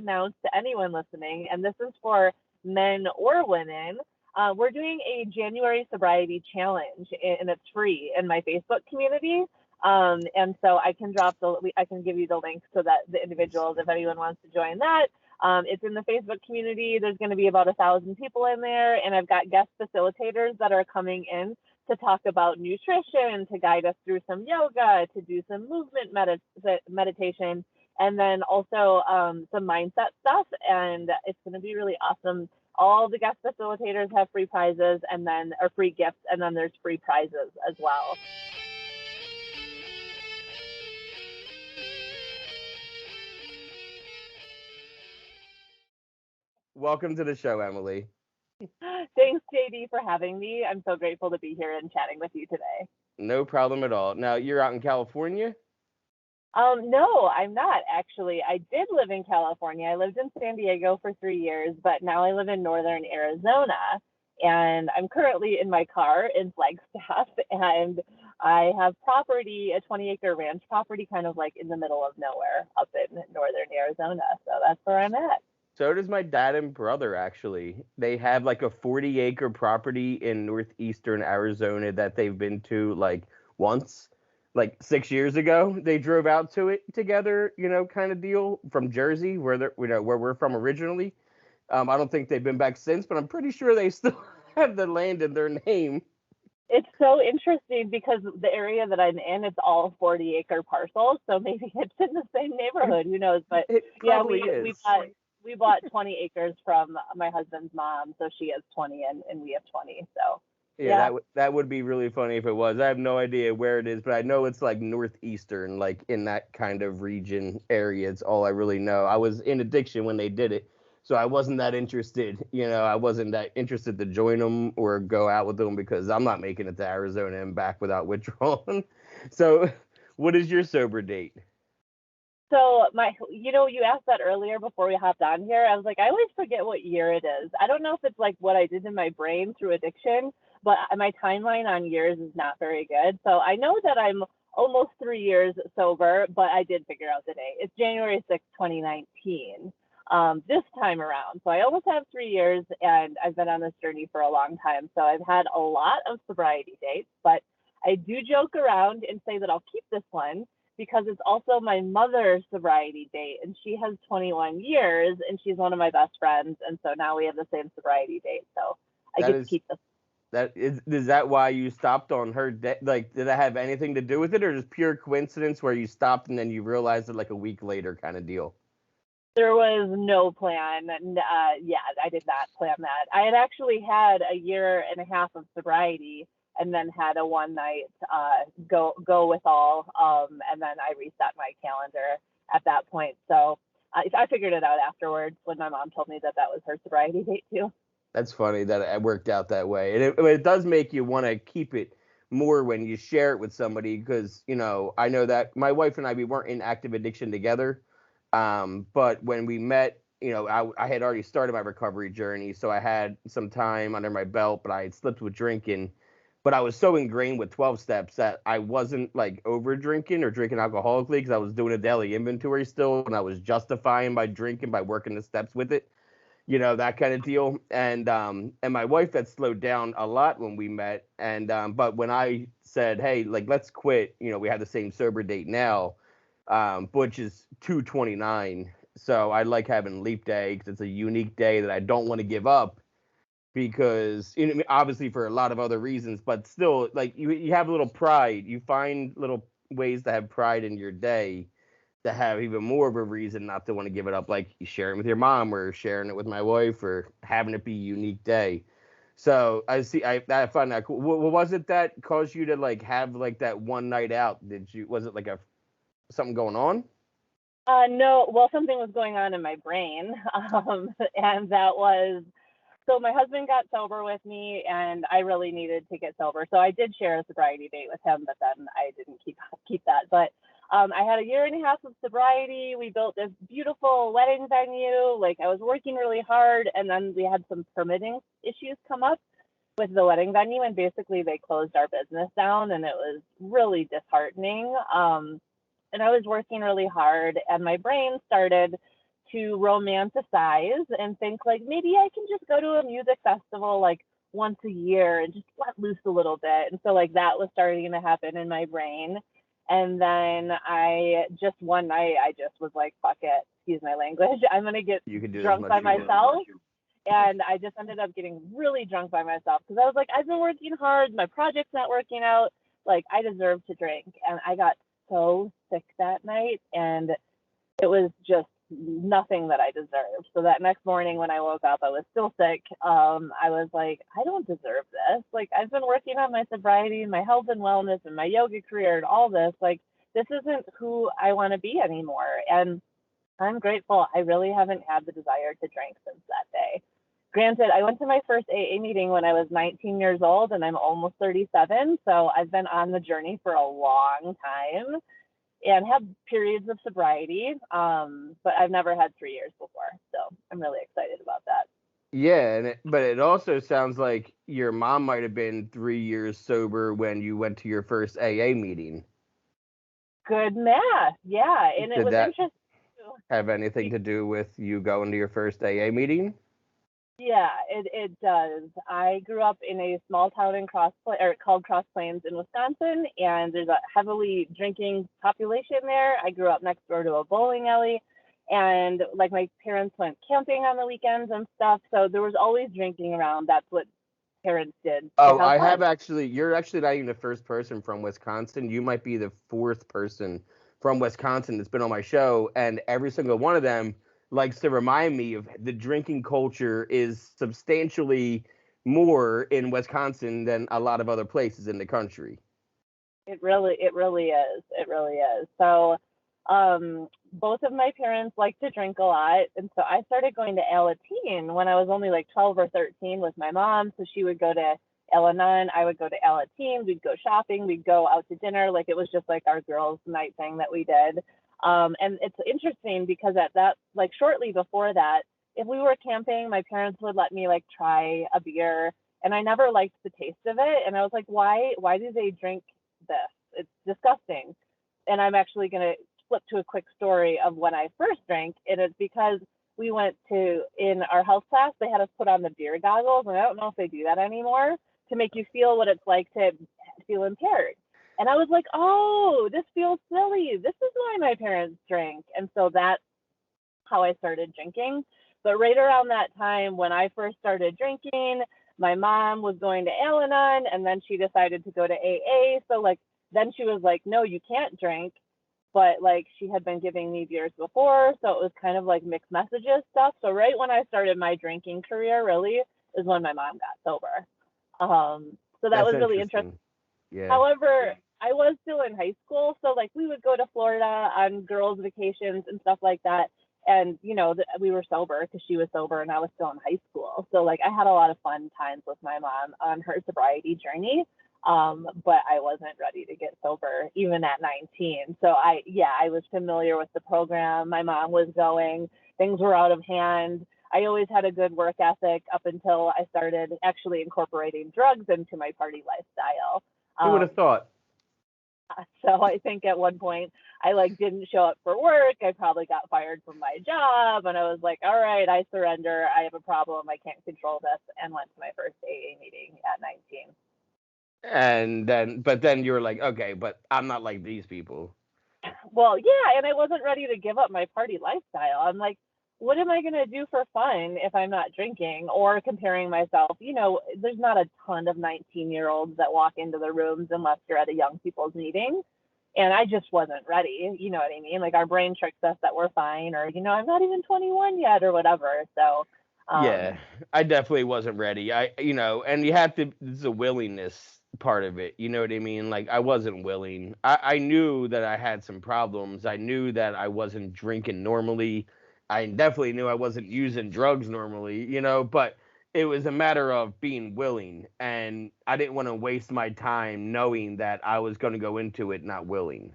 announce to anyone listening, and this is for men or women. We're doing a January sobriety challenge, and it's free in my Facebook community. And so I can give you the link so that the individuals, if anyone wants to join that, it's in the Facebook community. There's going to be about 1,000 people in there, and I've got guest facilitators that are coming in to talk about nutrition, to guide us through some yoga, to do some movement meditation, and then also some mindset stuff. And it's going to be really awesome. All the guest facilitators have free prizes or free gifts, and then there's free prizes as well. Welcome to the show, Emily. Thanks, JD, for having me. I'm so grateful to be here and chatting with you today. No problem at all. Now, you're out in California? No, I'm not actually. I did live in California. I lived in San Diego for 3 years, but now I live in northern Arizona. And I'm currently in my car in Flagstaff, and I have property, a 20-acre ranch property, kind of like in the middle of nowhere up in northern Arizona. So that's where I'm at. So does my dad and brother, actually. They have like a 40-acre property in northeastern Arizona that they've been to like once, like 6 years ago. They drove out to it together, kind of deal from Jersey, where we're from originally. I don't think they've been back since, but I'm pretty sure they still have the land in their name. It's so interesting because the area that I'm in, it's all 40-acre parcels. So maybe it's in the same neighborhood. Who knows? But It yeah, probably is. we bought 20 acres from my husband's mom. So she has 20 and we have 20. So yeah. That would be really funny if it was. I have no idea where it is, but I know it's like northeastern, like in that kind of region area. It's all I really know. I was in addiction when they did it. So I wasn't that interested, I wasn't that interested to join them or go out with them because I'm not making it to Arizona and back without withdrawal. So what is your sober date? So you asked that earlier before we hopped on here. I was like, I always forget what year it is. I don't know if it's like what I did in my brain through addiction, but my timeline on years is not very good. So I know that I'm almost 3 years sober, but I did figure out the date. It's January 6th, 2019. This time around. So I almost have 3 years, and I've been on this journey for a long time. So I've had a lot of sobriety dates, but I do joke around and say that I'll keep this one because it's also my mother's sobriety date, and she has 21 years, and she's one of my best friends, and so now we have the same sobriety date. So I get to keep this. Is that why you stopped on her day? Like, did that have anything to do with it, or just pure coincidence where you stopped and then you realized it like a week later kind of deal? There was no plan. Yeah, I did not plan that. I had actually had a year and a half of sobriety and then had a one night go with all. And then I reset my calendar at that point. So I figured it out afterwards when my mom told me that was her sobriety date too. That's funny that it worked out that way. And it does make you want to keep it more when you share it with somebody because, I know that my wife and we weren't in active addiction together. But when we met, I had already started my recovery journey, so I had some time under my belt, but I had slipped with drinking. But I was so ingrained with 12 steps that I wasn't like over drinking or drinking alcoholically because I was doing a daily inventory still, and I was justifying my drinking by working the steps with it, that kind of deal. And my wife had slowed down a lot when we met. And but when I said, hey, like, let's quit, we have the same sober date now. Which is 2/29. So I like having leap day because it's a unique day that I don't want to give up because obviously for a lot of other reasons, but still, like, you have a little pride. You find little ways to have pride in your day to have even more of a reason not to want to give it up, like you sharing with your mom or sharing it with my wife or having it be a unique day. So I find that cool. What was it that caused you to like have like that one night out? Was it like something going on? No, well, something was going on in my brain, and that was so my husband got sober with me, and I really needed to get sober. So I did share a sobriety date with him, but then I didn't keep that. But I had a year and a half of sobriety. We built this beautiful wedding venue. Like I was working really hard, and then we had some permitting issues come up with the wedding venue, and basically they closed our business down, and it was really disheartening. And I was working really hard, and my brain started to romanticize and think like maybe I can just go to a music festival like once a year and just let loose a little bit. And so like that was starting to happen in my brain. And then I just one night I just was like, fuck it, excuse my language. I'm gonna get You can do as drunk much by as you want. myself. And I just ended up getting really drunk by myself because I was like, I've been working hard, my project's not working out, like I deserve to drink. And I got so sick that night, and it was just nothing that I deserved. So that next morning when I woke up, I was still sick. I was like, I don't deserve this. Like I've been working on my sobriety and my health and wellness and my yoga career and all this. Like this isn't who I want to be anymore. And I'm grateful. I really haven't had the desire to drink since that day. Granted, I went to my first AA meeting when I was 19 years old and I'm almost 37. So I've been on the journey for a long time and have periods of sobriety. But I've never had 3 years before. So I'm really excited about that. Yeah, but it also sounds like your mom might have been 3 years sober when you went to your first AA meeting. Good math. Yeah. And it Did was that interesting. have anything to do with you going to your first AA meeting? Yeah, it does. I grew up in a small town in called Cross Plains in Wisconsin, and there's a heavily drinking population there. I grew up next door to a bowling alley, and like my parents went camping on the weekends and stuff, so there was always drinking around. That's what parents did to Oh, have I have fun. actually. You're actually not even the first person from Wisconsin. You might be the fourth person from Wisconsin that's been on my show, and every single one of them likes to remind me of the drinking culture is substantially more in Wisconsin than a lot of other places in the country. It really is. It really is. So, both of my parents like to drink a lot, and so I started going to Alateen when I was only like 12 or 13 with my mom. So she would go to Al-Anon, I would go to Alateen. We'd go shopping, we'd go out to dinner. Like it was just like our girls' night thing that we did. And it's interesting because at that, like shortly before that, if we were camping, my parents would let me like try a beer, and I never liked the taste of it. And I was like, why do they drink this? It's disgusting. And I'm actually going to flip to a quick story of when I first drank. And it's because we went to, in our health class, they had us put on the beer goggles. And I don't know if they do that anymore to make you feel what it's like to feel impaired. And I was like, oh, this feels silly. This is why my parents drink. And so that's how I started drinking. But right around that time when I first started drinking, my mom was going to Al-Anon and then she decided to go to AA. So like then she was like, no, you can't drink. But like she had been giving me beers before, so it was kind of like mixed messages stuff. So right when I started my drinking career, really, is when my mom got sober. So that That's was really interesting. interesting. Yeah. However, I was still in high school, so like we would go to Florida on girls' vacations and stuff like that. And you know, we were sober because she was sober and I was still in high school. So like I had a lot of fun times with my mom on her sobriety journey. But I wasn't ready to get sober even at 19. So I was familiar with the program. My mom was going. Things were out of hand. I always had a good work ethic up until I started actually incorporating drugs into my party lifestyle. Who would have Um, thought? so I think at one point I like didn't show up for work. I probably got fired from my job, and I was like, all right, I surrender. I have a problem. I can't control this, and went to my first AA meeting at 19. But then you were like, okay, but I'm not like these people. Well, yeah, and I wasn't ready to give up my party lifestyle. I'm like, what am I going to do for fun if I'm not drinking or comparing myself? You know, there's not a ton of 19-year-olds that walk into the rooms unless you're at a young people's meeting. And I just wasn't ready. You know what I mean? Like our brain tricks us that we're fine, or, you know, I'm not even 21 yet or whatever. So, Yeah, um, I definitely wasn't ready. And you have to, it's a willingness part of it. You know what I mean? Like, I wasn't willing. I knew that I had some problems. I knew that I wasn't drinking normally. I definitely knew I wasn't using drugs normally, but it was a matter of being willing. And I didn't want to waste my time knowing that I was going to go into it not willing.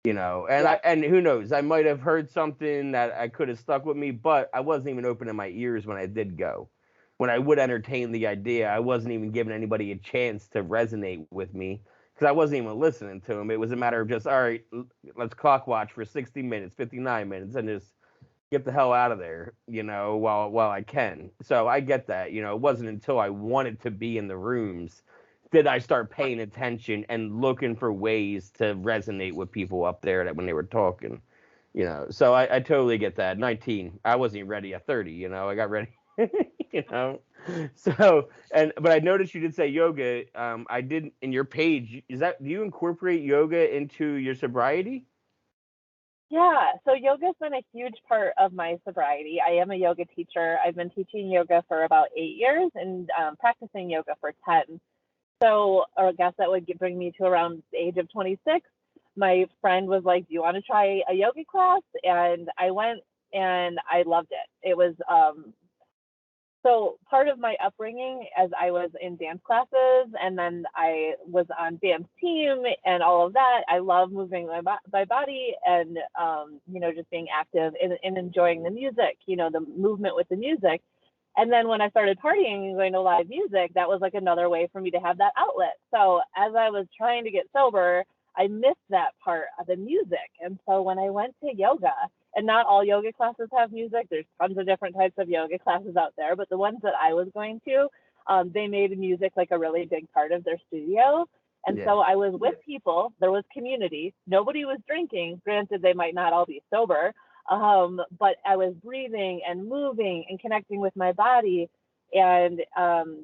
And yeah, who knows, I might have heard something that I could have stuck with me, but I wasn't even opening my ears when I did go. When I would entertain the idea, I wasn't even giving anybody a chance to resonate with me because I wasn't even listening to them. It was a matter of just, all right, let's clock watch for 60 minutes, 59 minutes, and just get the hell out of there, while I can. So I get that. It wasn't until I wanted to be in the rooms did I start paying attention and looking for ways to resonate with people up there that when they were talking. So I totally get that. 19, I wasn't even ready at 30. I got ready. you know. But I noticed you did say yoga. I did in your page. Do you incorporate yoga into your sobriety? Yeah, so yoga's been a huge part of my sobriety. I am a yoga teacher. I've been teaching yoga for about 8 years and practicing yoga for 10. So, or I guess that would bring me to around the age of 26. My friend was like, "Do you want to try a yoga class?" And I went and I loved it. It was so part of my upbringing as I was in dance classes and then I was on dance team and all of that. I love moving my body and, just being active and enjoying the music, the movement with the music. And then when I started partying and going to live music, that was like another way for me to have that outlet. So as I was trying to get sober, I missed that part of the music. And so when I went to yoga, and not all yoga classes have music. There's tons of different types of yoga classes out there, but the ones that I was going to, they made music like a really big part of their studio. And Yeah. so I was with people. There was community. Nobody was drinking. Granted, they might not all be sober, but I was breathing and moving and connecting with my body. And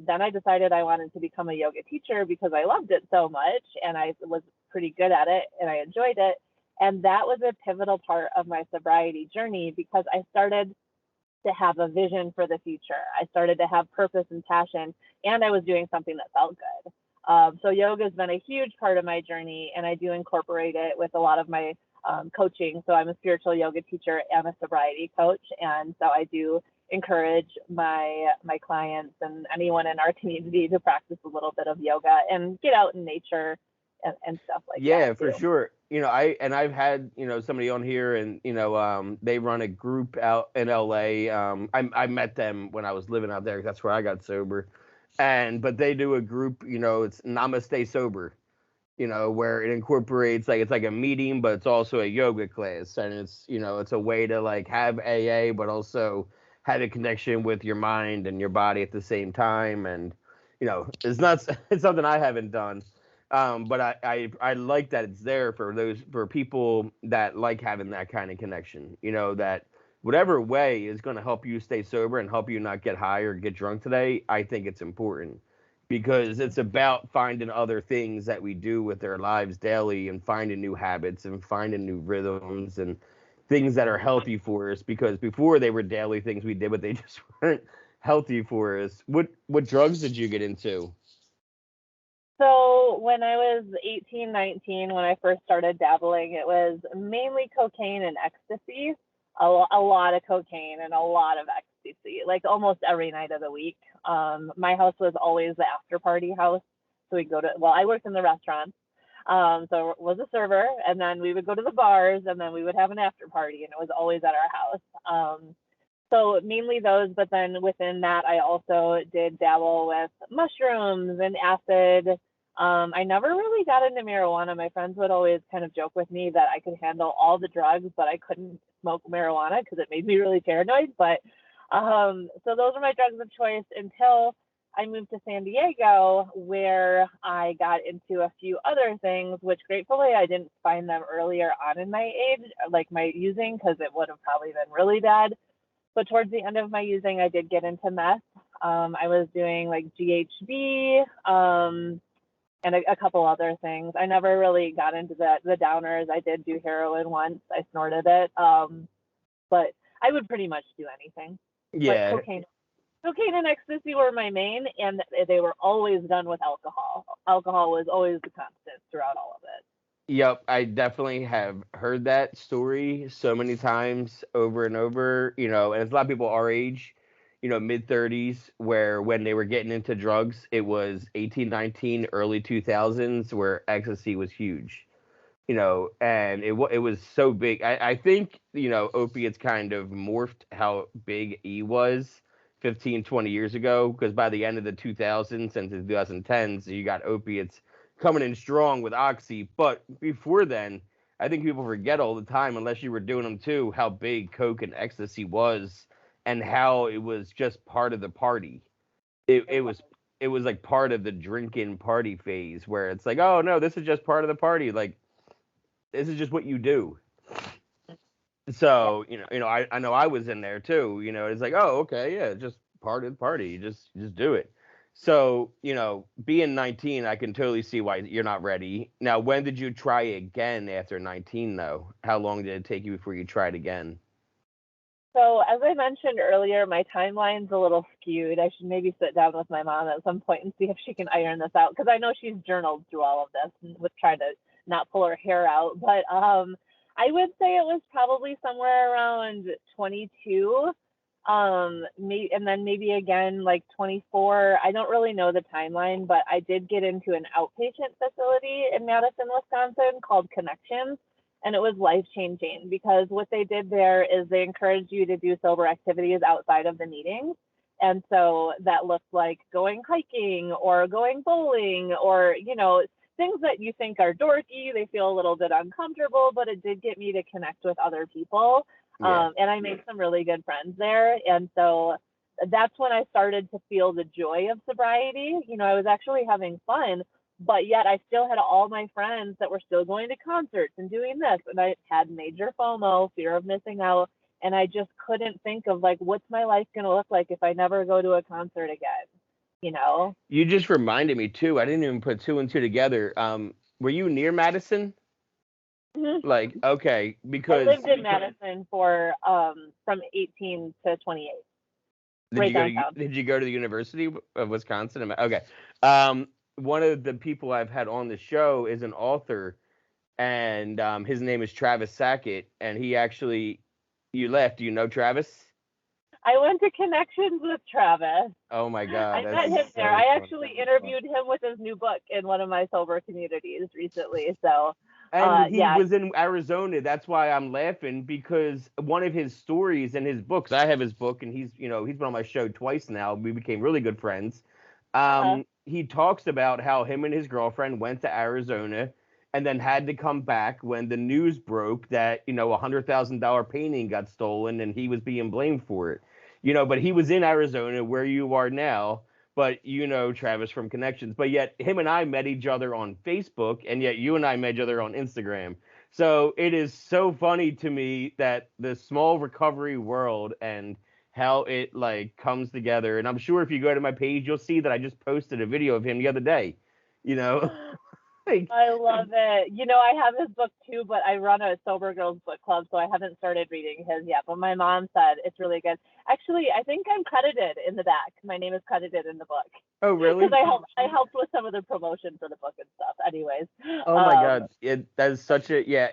then I decided I wanted to become a yoga teacher because I loved it so much and I was pretty good at it and I enjoyed it. And that was a pivotal part of my sobriety journey because I started to have a vision for the future. I started to have purpose and passion, and I was doing something that felt good. So yoga has been a huge part of my journey, and I do incorporate it with a lot of my coaching. So I'm a spiritual yoga teacher and a sobriety coach, and so I do encourage my clients and anyone in our community to practice a little bit of yoga and get out in nature and stuff like that Yeah, for too. sure. I've had, somebody on here and, they run a group out in LA. I met them when I was living out there. That's where I got sober. But they do a group, it's Namaste Sober, where it incorporates like it's like a meeting, but it's also a yoga class. And it's a way to like have AA, but also have a connection with your mind and your body at the same time. And, it's not, it's something I haven't done. But I like that it's there for people that like having that kind of connection. That whatever way is going to help you stay sober and help you not get high or get drunk today. I think it's important because it's about finding other things that we do with our lives daily and finding new habits and finding new rhythms and things that are healthy for us. Because before they were daily things we did, but they just weren't healthy for us. What drugs did you get into? So when I was 18, 19, when I first started dabbling, it was mainly cocaine and ecstasy, a lot of cocaine and a lot of ecstasy, like almost every night of the week. My house was always the after party house. So we'd go to, well, I worked in the restaurant. So was a server, and then we would go to the bars, and then we would have an after party, and it was always at our house. So mainly those, but then within that, I also did dabble with mushrooms and acid. I never really got into marijuana. My friends would always kind of joke with me that I could handle all the drugs, but I couldn't smoke marijuana because it made me really paranoid. But so those are my drugs of choice until I moved to San Diego, where I got into a few other things, which gratefully I didn't find them earlier on in my age, like my using, because it would have probably been really bad. But towards the end of my using, I did get into meth. I was doing like GHB and a couple other things. I never really got into the downers. I did do heroin once. I snorted it. But I would pretty much do anything. But Yeah. cocaine and ecstasy were my main, and they were always done with alcohol. Alcohol was always the constant throughout all of it. Yep, I definitely have heard that story so many times over and over, and it's a lot of people our age, mid 30s, where when they were getting into drugs, it was 18, 19, early 2000s, where ecstasy was huge, and it was so big. I think, opiates kind of morphed how big E was 15, 20 years ago, because by the end of the 2000s and the 2010s, you got opiates coming in strong with Oxy. But before then, I think people forget all the time, unless you were doing them too, how big coke and ecstasy was, and how it was just part of the party. It was like part of the drinking party phase, where it's like, oh no, this is just part of the party. Like, this is just what you do. Yeah. So I know I was in there too. It's like, oh, okay, yeah, just part of the party. You just do it. So being 19, I can totally see why you're not ready. Now, when did you try again after 19 though? How long did it take you before you tried again? So as I mentioned earlier, my timeline's a little skewed. I should maybe sit down with my mom at some point and see if she can iron this out, because I know she's journaled through all of this and was trying to not pull her hair out. But I would say it was probably somewhere around 22, and then maybe again like 24. I don't really know the timeline, but I did get into an outpatient facility in Madison, Wisconsin called Connections, and it was life changing because what they did there is they encouraged you to do sober activities outside of the meetings. And so that looked like going hiking or going bowling, or things that you think are dorky. They feel a little bit uncomfortable, but it did get me to connect with other people. Yeah. And I made some really good friends there. And so that's when I started to feel the joy of sobriety. I was actually having fun, but yet I still had all my friends that were still going to concerts and doing this. And I had major FOMO, fear of missing out. And I just couldn't think of, like, what's my life going to look like if I never go to a concert again, you know? You just reminded me too. I didn't even put two and two together. Were you near Madison? Mhm. Like, okay, I because lived in Madison for from 18 to 28, did right you go to downtown. did you go to the University of Wisconsin? Okay. Um, one of the people I've had on the show is an author, and his name is Travis Sackett, and he actually, you left. Do you know Travis? I went to Connections with Travis. Oh my God, I met that's him there. so I funny. actually interviewed him with his new book in one of my sober communities recently. So, And he yeah. was in Arizona. That's why I'm laughing, because one of his stories and his books, I have his book, and he's been on my show twice now. We became really good friends. Uh-huh. He talks about how him and his girlfriend went to Arizona and then had to come back when the news broke that, $100,000 painting got stolen and he was being blamed for it. But he was in Arizona where you are now, but Travis from Connections. But yet him and I met each other on Facebook, and yet you and I met each other on Instagram. So it is so funny to me that the small recovery world and how it like comes together. And I'm sure if you go to my page, you'll see that I just posted a video of him the other day. You know, like, I love it. I have his book too, but I run a sober girls book club, so I haven't started reading his yet. But my mom said it's really good. Actually, I think I'm credited in the back. My name is credited in the book oh because really? I helped with some of the promotion for the book and stuff. Anyways, Oh my um, God, that is such a yeah.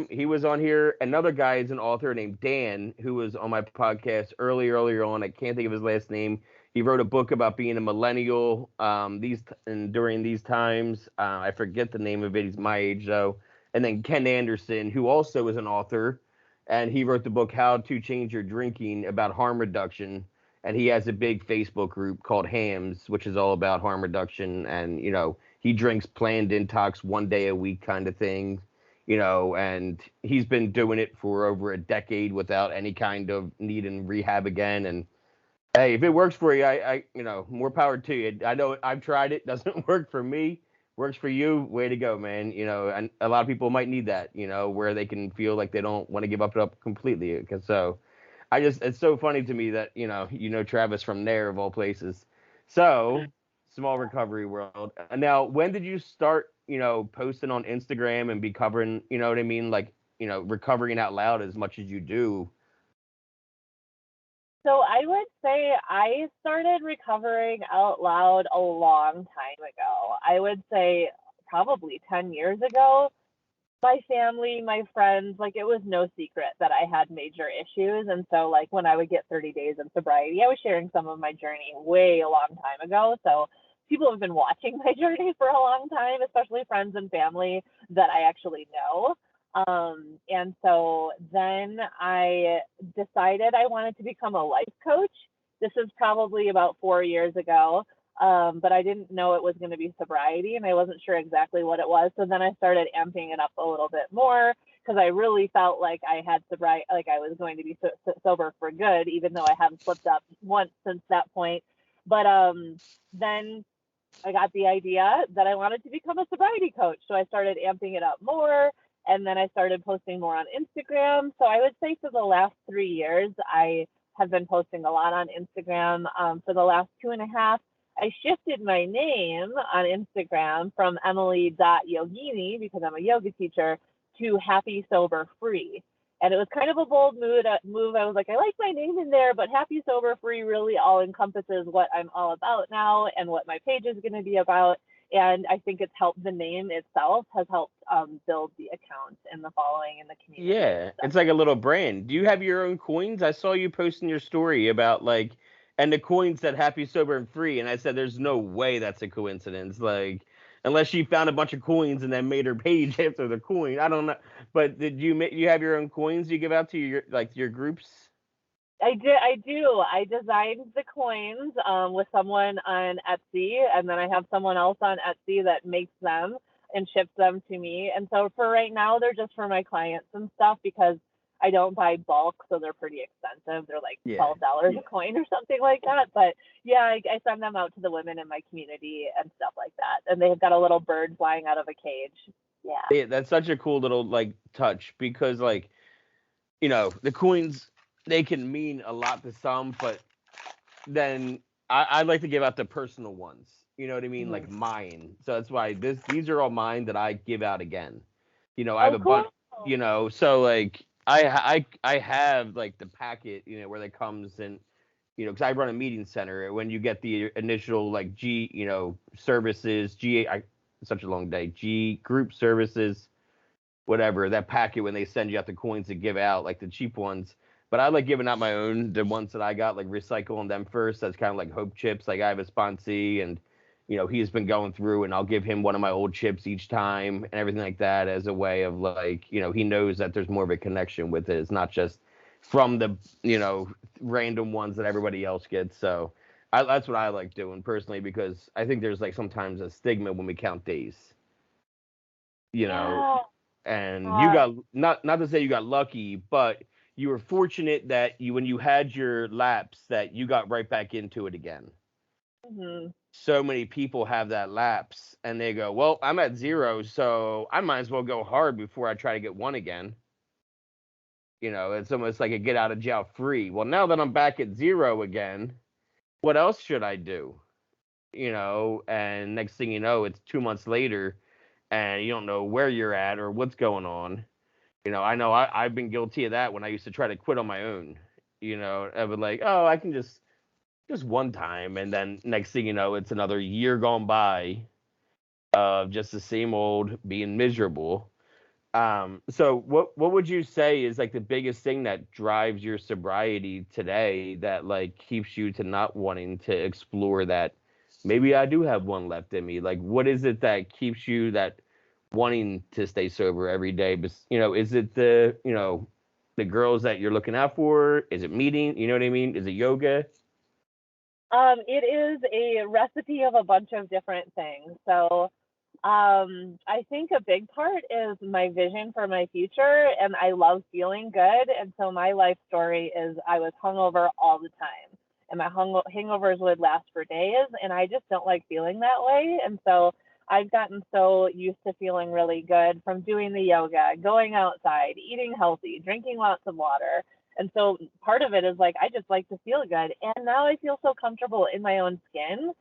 He was on here. Another guy is an author named Dan who was on my podcast earlier on. I can't think of his last name. He wrote a book about being a millennial. And during these times, I forget the name of it. He's my age though. And then Ken Anderson, who also is an author, and he wrote the book How to Change Your Drinking about harm reduction. And he has a big Facebook group called Hams, which is all about harm reduction. And he drinks planned detox 1 day a week kind of thing, and he's been doing it for over a decade without any kind of need in rehab again. And hey, if it works for you, more power to you. I know I've tried it, doesn't work for me. Works for you, way to go, man. And a lot of people might need that, where they can feel like they don't want to give up completely. Because so it's so funny to me that Travis from there of all places. So small recovery world. Now, when did you start posting on Instagram and be covering, what I mean, like recovering out loud as much as you do? so I would say I started recovering out loud a long time ago. I would say probably 10 years ago. My family, my friends, like, it was no secret that I had major issues. And so, like, when I would get 30 days of sobriety, I was sharing some of my journey way a long time ago. So people have been watching my journey for a long time, especially friends and family that I actually know. And so then I decided I wanted to become a life coach. This is probably about 4 years ago. But I didn't know it was going to be sobriety, and I wasn't sure exactly what it was. So then I started amping it up a little bit more because I really felt like I had sobriety, like I was going to be sober for good, even though I haven't slipped up once since that point. But then I got the idea that I wanted to become a sobriety coach. So I started amping it up more. And then I started posting more on Instagram. So I would say for the last 3 years, I have been posting a lot on Instagram. For the last 2.5, I shifted my name on Instagram from Emily.Yogini, because I'm a yoga teacher, to Happy Sober Free. And it was kind of a bold move. I was like, I like my name in there, but Happy Sober Free really all encompasses what I'm all about now and what my page is going to be about. And I think it's helped, the name itself has helped build the account and the following in the community. Yeah, it's like a little brand. Do you have your own coins? I saw you posting your story about like, and the coin said happy, sober, and free. And I said, there's no way that's a coincidence. Like, unless she found a bunch of coins and then made her page after the coin. I don't know. But did you have your own coins you give out to your, like, your groups? I do. I designed the coins with someone on Etsy, and then I have someone else on Etsy that makes them and ships them to me. And so for right now, they're just for my clients and stuff, because I don't buy bulk, so they're pretty expensive. They're like Yeah. $12 a coin or something like that. But yeah, I send them out to the women in my community and stuff like that. And they've got a little bird flying out of a cage. Yeah. Yeah, that's such a cool little like touch because like, the coins, they can mean a lot to some, but then I like to give out the personal ones. You know what I mean? Like Mm-hmm. mine. So that's why these are all mine that I give out again. I have Oh, a cool. bunch. So like I have like the packet. Where that comes and because I run a meeting center. When you get the initial like services, such a long day. G group services, whatever, that packet when they send you out the coins to give out, like the cheap ones. But I like giving out my own, the ones that I got, like recycling them first. That's kind of like hope chips. Like I have a sponsee and, he's been going through and I'll give him one of my old chips each time and everything like that as a way of like, he knows that there's more of a connection with it. It's not just from the, random ones that everybody else gets. So that's what I like doing personally because I think there's like sometimes a stigma when we count days, you know, Yeah. and you Uh, got not to say you got lucky, but you were fortunate that when you had your lapse that you got right back into it again. mhm. So many people have that lapse and they go, well, I'm at 0, so I might as well go hard before I try to get 1 again. It's almost like a get out of jail free. Well, now that I'm back at 0 again, what else should I do? And next thing you know, it's 2 months later and you don't know where you're at or what's going on. I know I've been guilty of that when I used to try to quit on my own. I would like, oh, I can just one time, and then next thing you know, it's another year gone by of just the same old being miserable. So what would you say is like the biggest thing that drives your sobriety today that like keeps you to not wanting to explore that maybe I do have one left in me? Like what is it that keeps you that wanting to stay sober every day? But is it the girls that you're looking out for? Is it meeting? You know what I mean? Is it yoga? It is a recipe of a bunch of different things. So, I think a big part is my vision for my future, and I love feeling good. And so my life story is I was hungover all the time, and my hangovers would last for days, and I just don't like feeling that way. And so I've gotten so used to feeling really good from doing the yoga, going outside, eating healthy, drinking lots of water. And so part of it is like I just like to feel good. And now I feel so comfortable in my own skin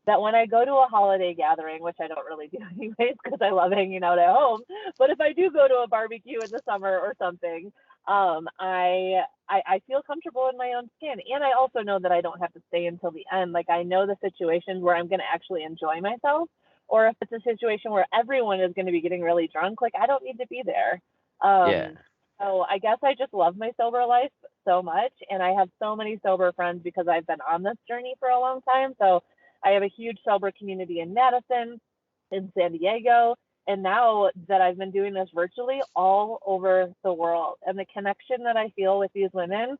that when I go to a holiday gathering, which I don't really do anyways because I love hanging out at home, but if I do go to a barbecue in the summer or something, I feel comfortable in my own skin. And I also know that I don't have to stay until the end. Like I know the situations where I'm going to actually enjoy myself, or if it's a situation where everyone is going to be getting really drunk, like I don't need to be there. Yeah. So I guess I just love my sober life so much, and I have so many sober friends because I've been on this journey for a long time. So I have a huge sober community in Madison, in San Diego, and now that I've been doing this virtually all over the world, and the connection that I feel with these women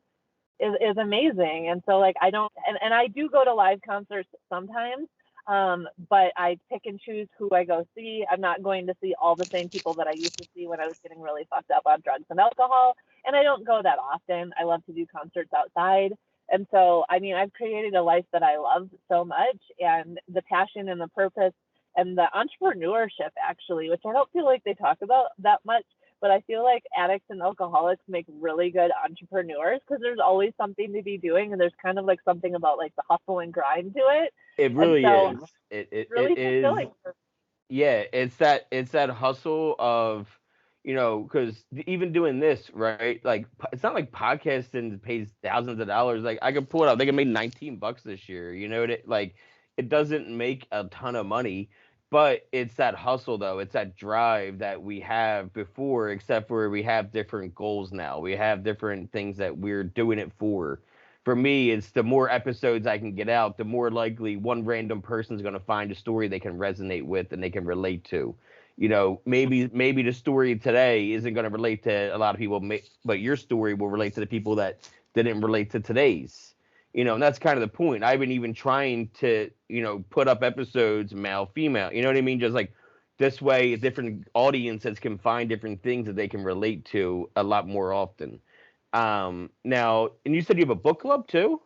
is amazing. And so like I don't, and I do go to live concerts sometimes. But I pick and choose who I go see. I'm not going to see all the same people that I used to see when I was getting really fucked up on drugs and alcohol. And I don't go that often. I love to do concerts outside. And so, I mean, I've created a life that I love so much, and the passion and the purpose and the entrepreneurship, actually, which I don't feel like they talk about that much. But I feel like addicts and alcoholics make really good entrepreneurs because there's always something to be doing, and there's kind of like something about like the hustle and grind to it. It And really so is. It really is. fulfilling. Yeah, it's that hustle of, because even doing this, right? Like, it's not like podcasting pays thousands of dollars. Like, I could pull it up. They can make $19 this year. Like, it doesn't make a ton of money, but it's that hustle though. It's that drive that we have before, except for we have different goals now. We have different things that we're doing it for. For me, it's the more episodes I can get out, the more likely one random person is going to find a story they can resonate with and they can relate to. Maybe the story today isn't going to relate to a lot of people, but your story will relate to the people that didn't relate to today's. And that's kind of the point. I've been even trying to, put up episodes male, female. You know what I mean? Just like this way, different audiences can find different things that they can relate to a lot more often. Now, and you said you have a book club too?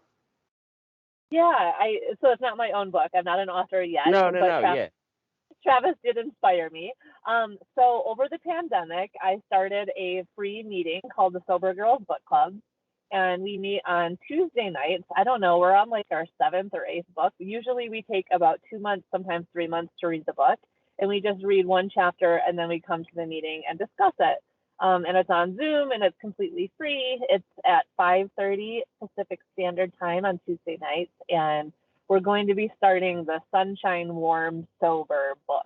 Yeah, so it's not my own book. I'm not an author yet, No, no, but no. Yeah. Travis did inspire me. So over the pandemic, I started a free meeting called the Sober Girls Book Club, and we meet on Tuesday nights. I don't know, we're on like our seventh or eighth book. Usually we take about 2 months, sometimes 3 months to read the book, and we just read one chapter and then we come to the meeting and discuss it. And it's on Zoom and it's completely free. It's at 5:30 Pacific Standard Time on Tuesday nights, and we're going to be starting the Sunshine Warm Sober book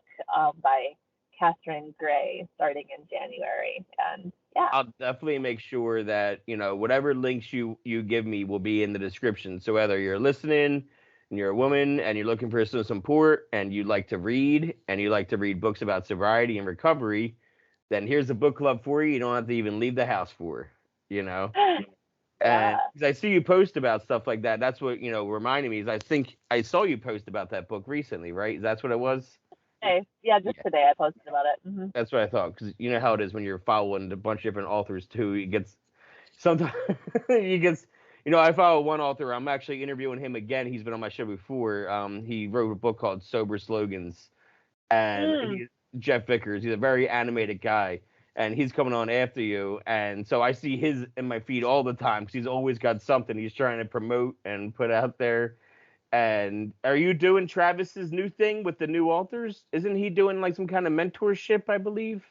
by Catherine Gray starting in January. And yeah. I'll definitely make sure that, whatever links you give me will be in the description. So whether you're listening and you're a woman and you're looking for some support and you like to read and you like to read books about sobriety and recovery, then here's a book club for you. You don't have to even leave the house for, you know. And Yeah. 'cause I see you post about stuff like that. That's what, reminded me is I think I saw you post about that book recently, right? That's what it was? Hey, yeah, just Yeah, today I posted about it. that's what I thought. Because you know how it is when you're following a bunch of different authors too. It gets sometimes you gets I follow one author. I'm actually interviewing him again. He's been on my show before. He wrote a book called Sober Slogans, and Mm. Jeff Vickers. He's a very animated guy, and he's coming on after you. And so I see his in my feed all the time because he's always got something he's trying to promote and put out there. And are you doing Travis's new thing with the new authors? Isn't he doing like some kind of mentorship, I believe?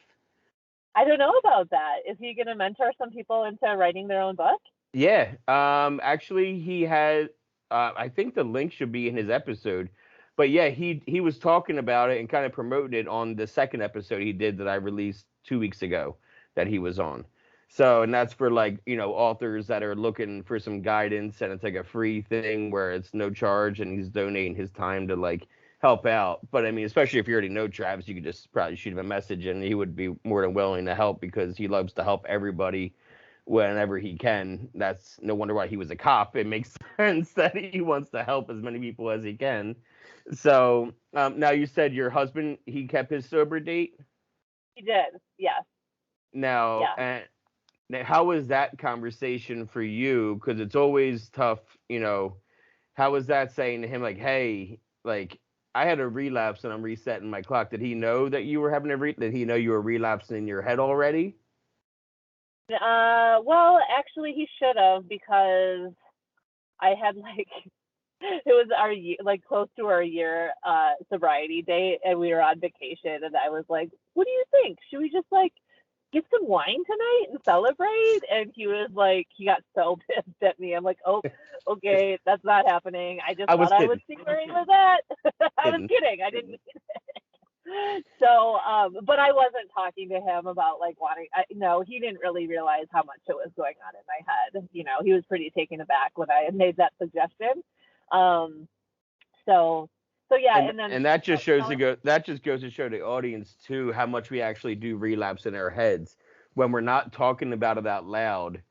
I don't know about that. Is he going to mentor some people into writing their own book? Yeah. Actually, he had. I think the link should be in his episode. But yeah, he was talking about it and kind of promoting it on the second episode he did that I released 2 weeks ago that he was on. So, and that's for like, authors that are looking for some guidance, and it's like a free thing where it's no charge and he's donating his time to like help out. But I mean, especially if you already know Travis, you could just probably shoot him a message and he would be more than willing to help because he loves to help everybody whenever he can. That's no wonder why he was a cop. It makes sense that he wants to help as many people as he can. So now you said your husband, he kept his sober date. He did. Yes. Now, Yeah. now how was that conversation for you? Because it's always tough, How was that saying to him, like, hey, like, I had a relapse and I'm resetting my clock. Did he know that you were having did he know you were relapsing in your head already? Well, actually, he should have because I had like it was our like close to our year sobriety date, and we were on vacation, and I was like, "What do you think? Should we just like get some wine tonight and celebrate?" And he was like, he got so pissed at me. I'm like, "Oh, okay, that's not happening. I just I thought was I would kidding. see where he was at. I was Kidding. kidding. I didn't." So, but I wasn't talking to him about like wanting. No, he didn't really realize how much it was going on in my head. He was pretty taken aback when I had made that suggestion. Um, so, so yeah, and and then and that just shows to go that just goes to show the audience too how much we actually do relapse in our heads when we're not talking about it out loud.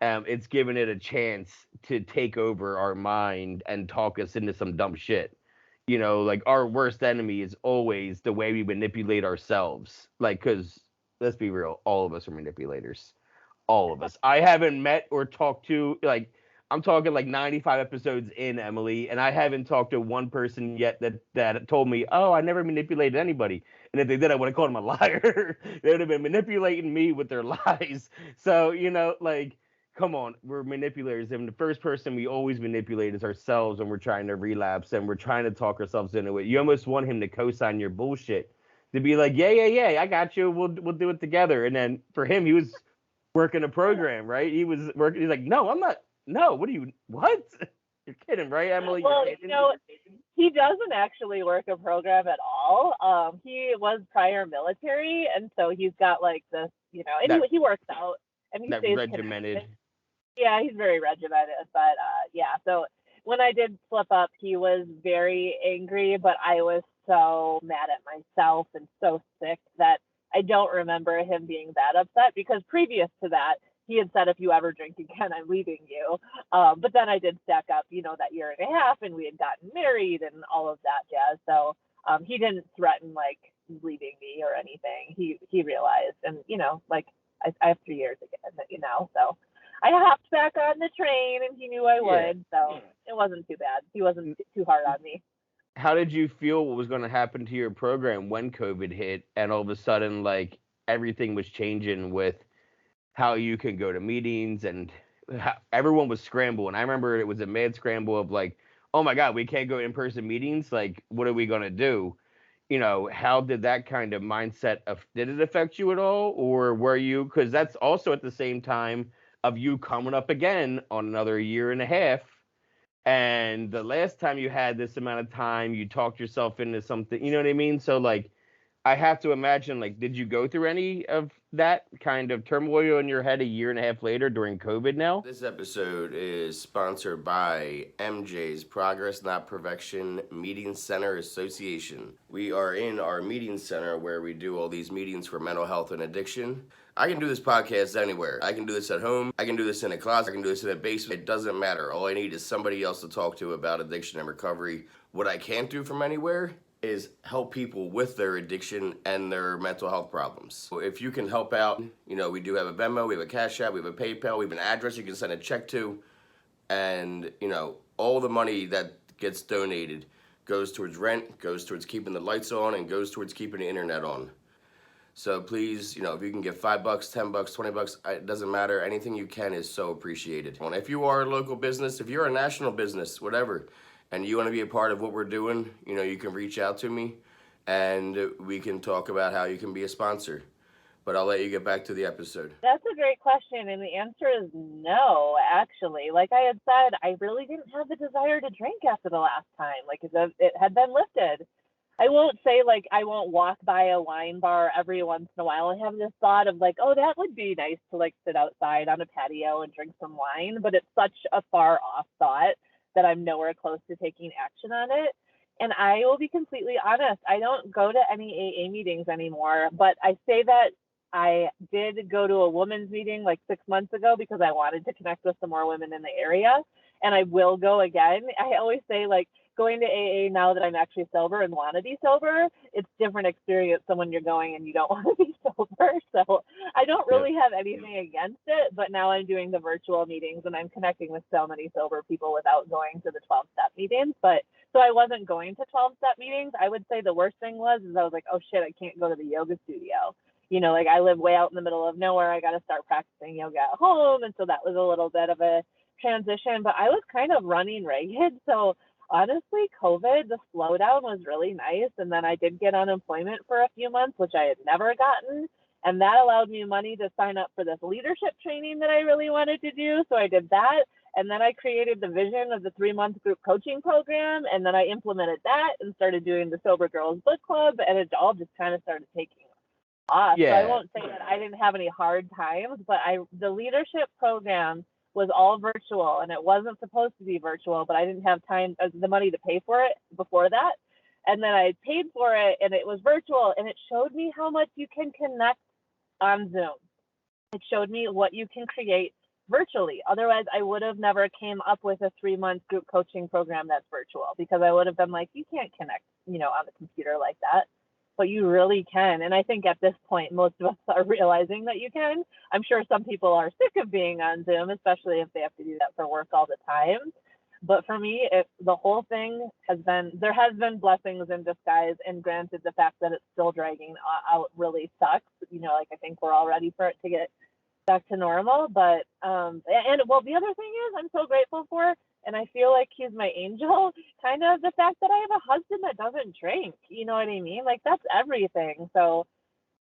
It's giving it a chance to take over our mind and talk us into some dumb shit. like our worst enemy is always the way we manipulate ourselves. Like, because let's be real, all of us are manipulators. All of us. I haven't met or talked to, like, I'm talking like 95 episodes in, Emily, and I haven't talked to one person yet that told me, oh, I never manipulated anybody. And if they did, I would have called them a liar. They would have been manipulating me with their lies. So, like, come on, we're manipulators. And the first person we always manipulate is ourselves when we're trying to relapse and we're trying to talk ourselves into it. You almost want him to co-sign your bullshit. To be like, yeah, I got you. We'll do it together. And then for him, he was working a program, right? He was working. He's like, no, I'm not. No, what? You're kidding, right, Emily? Well, You're kidding. he doesn't actually work a program at all. He was prior military, and so he's got like this, and That he works out and he that stays regimented. connected. Yeah, he's very regimented, but yeah. So when I did slip up, he was very angry, but I was so mad at myself and so sick that I don't remember him being that upset because previous to that, he had said, if you ever drink again, I'm leaving you. But then I did stack up, that year and a half, and we had gotten married and all of that jazz. So he didn't threaten like leaving me or anything. He realized, and like I have 3 years again, so. I hopped back on the train, and he knew I would, so it wasn't too bad. He wasn't too hard on me. How did you feel what was going to happen to your program when COVID hit, and all of a sudden, like everything was changing with how you can go to meetings and how everyone was scrambling. I remember it was a mad scramble of like, oh my God, we can't go in person meetings. Like, what are we going to do? How did that kind of mindset did it affect you at all? Or were you, because that's also at the same time of you coming up again on another year and a half. And the last time you had this amount of time, you talked yourself into something, you know what I mean? So like, I have to imagine, like, did you go through any of that kind of turmoil in your head a year and a half later during COVID now? This episode is sponsored by MJ's Progress Not Perfection Meeting Center Association. We are in our meeting center where we do all these meetings for mental health and addiction. I can do this podcast anywhere. I can do this at home. I can do this in a closet. I can do this in a basement. It doesn't matter. All I need is somebody else to talk to about addiction and recovery. What I can't do from anywhere is help people with their addiction and their mental health problems. So if you can help out, we do have a Venmo, we have a Cash App, we have a PayPal, we have an address you can send a check to, and all the money that gets donated goes towards rent, goes towards keeping the lights on, and goes towards keeping the internet on. So please, if you can give $5, $10, $20, it doesn't matter. Anything you can is so appreciated. And if you are a local business, if you're a national business, whatever, and you want to be a part of what we're doing, you can reach out to me and we can talk about how you can be a sponsor. But I'll let you get back to the episode. That's a great question, and the answer is no, actually. Like I had said, I really didn't have the desire to drink after the last time. Like it had been lifted. I won't say like I won't walk by a wine bar every once in a while and have this thought of like, oh, that would be nice to like sit outside on a patio and drink some wine, but it's such a far off thought that I'm nowhere close to taking action on it. And I will be completely honest, I don't go to any AA meetings anymore, but I say that I did go to a women's meeting like 6 months ago because I wanted to connect with some more women in the area, and I will go again. I always say like going to AA now that I'm actually sober and want to be sober, it's different experience than when you're going and you don't want to be sober. So I don't really have anything against it, but now I'm doing the virtual meetings and I'm connecting with so many sober people without going to the 12-step meetings. But so I wasn't going to 12-step meetings. I would say the worst thing was I was like, oh shit, I can't go to the yoga studio. Like I live way out in the middle of nowhere. I got to start practicing yoga at home. And so that was a little bit of a transition, but I was kind of running ragged. So honestly, COVID, the slowdown was really nice. And then I did get unemployment for a few months, which I had never gotten. And that allowed me money to sign up for this leadership training that I really wanted to do. So I did that. And then I created the vision of the 3-month group coaching program. And then I implemented that and started doing the Sober Girls Book Club. And it all just kind of started taking off. So I won't say that I didn't have any hard times, but the leadership program was all virtual, and it wasn't supposed to be virtual, but I didn't have time, the money to pay for it before that. And then I paid for it, and it was virtual, and it showed me how much you can connect on Zoom. It showed me what you can create virtually. Otherwise, I would have never came up with a 3-month group coaching program that's virtual, because I would have been like, you can't connect, on the computer like that. But you really can. And I think at this point, most of us are realizing that you can. I'm sure some people are sick of being on Zoom, especially if they have to do that for work all the time. But for me, the whole thing there has been blessings in disguise. And granted, the fact that it's still dragging out really sucks. Like, I think we're all ready for it to get back to normal. But the other thing is, I'm so grateful for, and I feel like he's my angel, kind of the fact that I have a husband that doesn't drink. You know what I mean? Like, that's everything. So,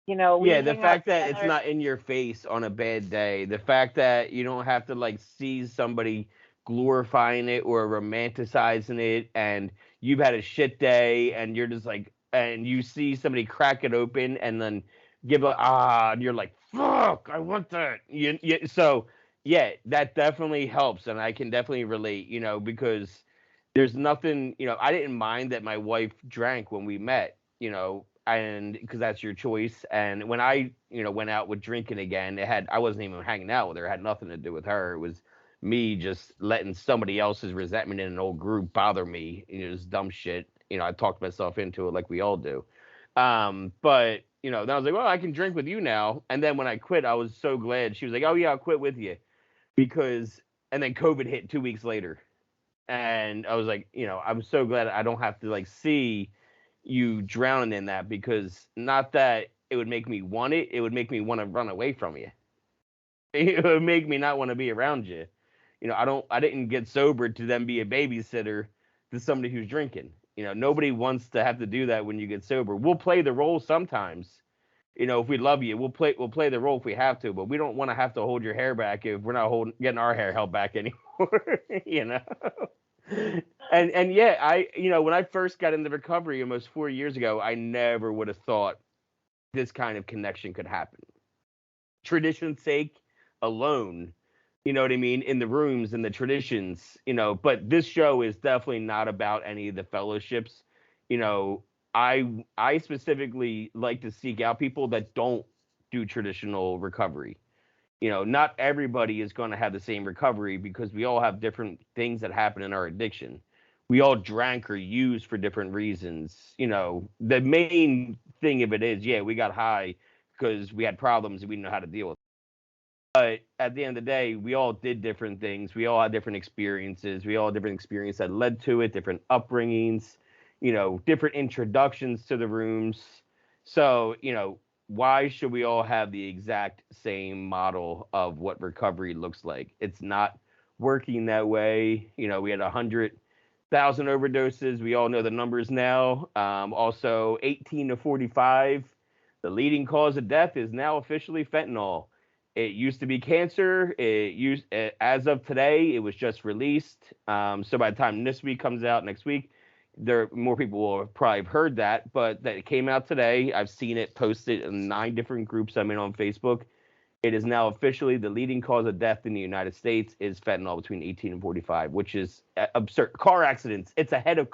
we Yeah, the hang out fact that it's together. not in your face on a bad day, the fact that you don't have to like see somebody glorifying it or romanticizing it, and you've had a shit day and you're just like, and you see somebody crack it open and then and you're like, fuck, I want that. So yeah, that definitely helps, and I can definitely relate, because there's nothing, I didn't mind that my wife drank when we met, and because that's your choice. And when I, went out with drinking again, I wasn't even hanging out with her. It had nothing to do with her. It was me just letting somebody else's resentment in an old group bother me. Just dumb shit. I talked myself into it like we all do. But then I was like, well, I can drink with you now. And then when I quit, I was so glad. She was like, oh yeah, I'll quit with you, and then COVID hit 2 weeks later. And I was like, I'm so glad I don't have to like see you drowning in that, because not that it would make me want it, it would make me want to run away from you. It would make me not want to be around you. I didn't get sober to then be a babysitter to somebody who's drinking. Nobody wants to have to do that when you get sober. We'll play the role sometimes. If we love you, we'll play the role if we have to, but we don't want to have to hold your hair back if we're not getting our hair held back anymore. you know. And yeah, when I first got into recovery almost 4 years ago, I never would have thought this kind of connection could happen. Tradition's sake alone, you know what I mean, in the rooms and the traditions, but this show is definitely not about any of the fellowships. You know, I specifically like to seek out people that don't do traditional recovery. Not everybody is going to have the same recovery, because we all have different things that happen in our addiction. We all drank or used for different reasons. The main thing of it is, yeah, we got high because we had problems and we didn't know how to deal with it. But at the end of the day, we all did different things. We all had different experiences. We all had different experiences that led to it, different upbringings, different introductions to the rooms. So, why should we all have the exact same model of what recovery looks like? It's not working that way. We had 100,000 overdoses. We all know the numbers now. Also, 18 to 45, the leading cause of death is now officially fentanyl. It used to be cancer. As of today, it was just released. So by the time this week comes out next week, more people will have probably heard that, but that it came out today. I've seen it posted in 9 different groups I'm in on Facebook. It is now officially the leading cause of death in the United States is fentanyl between 18 and 45, which is absurd. Car accidents. It's ahead of